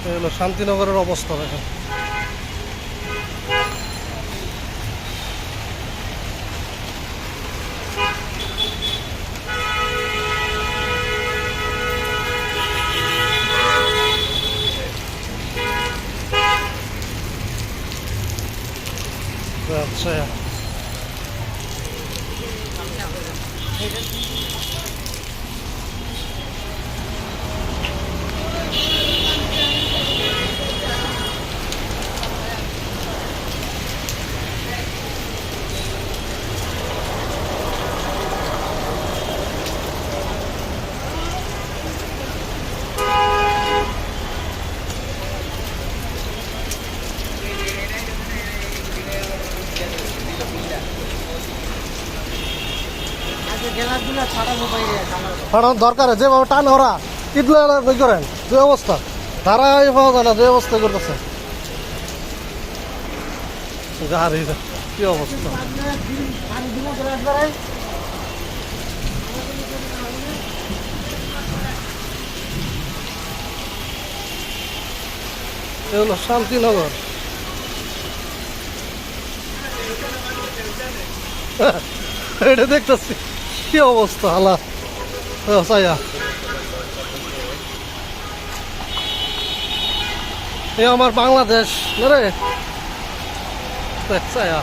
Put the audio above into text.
এই হলো শান্তিনগরের অবস্থা দেখেন। আচ্ছা ছাড়ানোর দরকার, যেভাবে টান ওরা ইদলা বই করেন, যে অবস্থা ধারাই পাওয়া যায় না, যে অবস্থা করতেছে গাড়ি, কি অবস্থা। এ হলো শান্তিনগর। এটা দেখতেছি কি অবস্থা আলা সায়া। এ আমার বাংলাদেশ রে সায়া।